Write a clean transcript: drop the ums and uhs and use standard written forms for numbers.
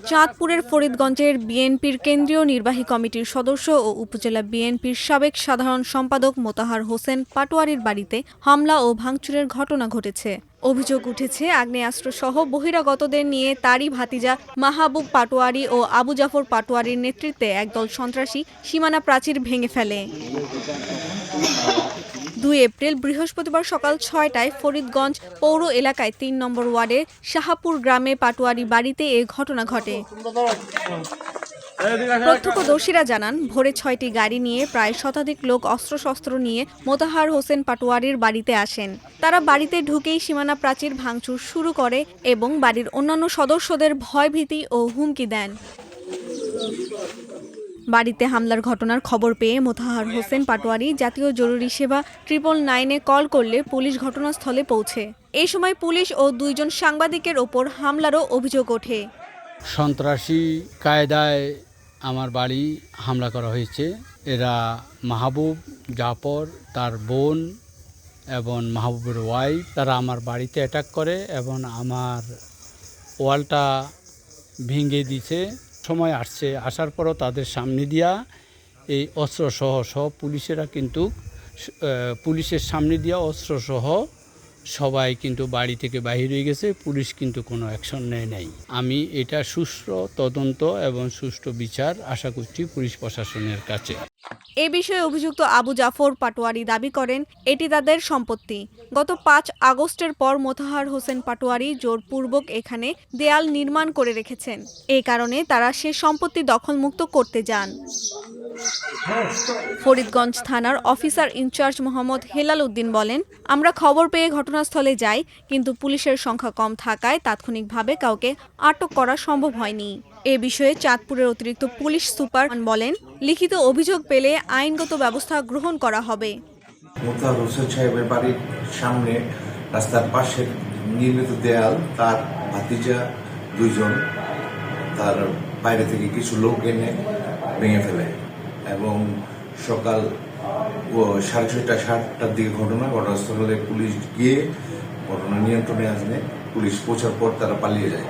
চাঁদপুরের ফরিদগঞ্জের বিএনপির কেন্দ্রীয় নির্বাহী কমিটির সদস্য ও উপজেলা বিএনপির সাবেক সাধারণ সম্পাদক মোতাহার হোসেন পাটোয়ারির বাড়িতে হামলা ও ভাঙচুরের ঘটনা ঘটেছে। অভিযোগ উঠেছে আগ্নেয়াস্ত্রসহ বহিরাগতদের নিয়ে তারই ভাতিজা মাহবুব পাটোয়ারি ও আবু জাফর পাটোয়ারির নেতৃত্বে একদল সন্ত্রাসী সীমানা প্রাচীর ভেঙে ফেলে। ২ এপ্রিল বৃহস্পতিবার সকাল ৬টায় ফরিদগঞ্জ পৌর এলাকায় ৩ নম্বর ওয়ার্ডের শাহাপুর গ্রামে পাটোয়ারি বাড়িতে এ ঘটনা ঘটে। প্রত্যক্ষদর্শীরা জানান, ভোরে ৬টি গাড়ি নিয়ে প্রায় শতাধিক লোক অস্ত্রশস্ত্র নিয়ে মোতাহার হোসেন পাটোয়ারির বাড়িতে আসেন। তারা বাড়িতে ঢুকেই সীমানা প্রাচীর ভাঙচুর শুরু করে এবং বাড়ির অন্যান্য সদস্যদের ভয়ভীতি ও হুমকি দেন। বাড়িতে হামলার ঘটনার খবর পেয়ে মোতাহার হোসেন পাটোয়ারি জাতীয় জরুরি সেবা 999-এ কল করলে পুলিশ ঘটনাস্থলে পৌঁছে। এই সময় পুলিশ ও ২ জন সাংবাদিকের ওপর হামলারও অভিযোগ ওঠে। সন্ত্রাসী কায়দায় আমার বাড়ি হামলা করা হয়েছে। এরা মাহবুব, জাফর, তার বোন এবং মাহবুবের ওয়াইফ, তারা আমার বাড়িতে অ্যাটাক করে এবং আমার ওয়ালটা ভেঙে দিছে। সময় আসছে, আসার পরও তাদের সামনে দিয়া এই অস্ত্রসহ সব পুলিশেরা কিন্তু পুলিশের সামনে দিয়া অস্ত্রসহ সবাই কিন্তু বাড়ি থেকে বাহির হয়ে গেছে। পুলিশ কিন্তু কোনো অ্যাকশন নেয় নাই। আমি এটা সুষ্ঠু তদন্ত এবং সুষ্ঠু বিচার আশা করছি পুলিশ প্রশাসনের কাছে। এ বিষয়ে অভিযুক্ত আবু জাফর পাটোয়ারি দাবি করেন, এটি তাদের সম্পত্তি। গত ৫ আগস্টের পর মোতাহার হোসেন পাটোয়ারি জোরপূর্বক এখানে দেয়াল নির্মাণ করে রেখেছেন। এই কারণে তারা সে সম্পত্তি দখলমুক্ত করতে যান। ফরিদগঞ্জ থানার অফিসার ইনচার্জ মোহাম্মদ হেলাল উদ্দিন বলেন, আমরা খবর পেয়ে ঘটনাস্থলে যাই, কিন্তু পুলিশের সংখ্যা কম থাকায় তাৎক্ষণিকভাবে কাউকে আটক করা সম্ভব হয়নি। এ বিষয়ে চাঁদপুরের অতিরিক্ত পুলিশ সুপার বলেন, লিখিত অভিযোগ পেলে আইনগত ব্যবস্থা গ্রহণ করা হবে। মোতাহার হোসেন সাহেবের বাড়ির সামনে রাস্তার পাশে নির্মিত দেয়াল তার ভাতিজা ২ জন তার বাইরে থেকে কিছু লোক এনে ভেঙে ফেলে এবং সকাল 6:30-7টার দিকে ঘটনাস্থলে পুলিশ গিয়ে ঘটনা নিয়ন্ত্রণে আসলে পুলিশ পৌঁছার পর তারা পালিয়ে যায়।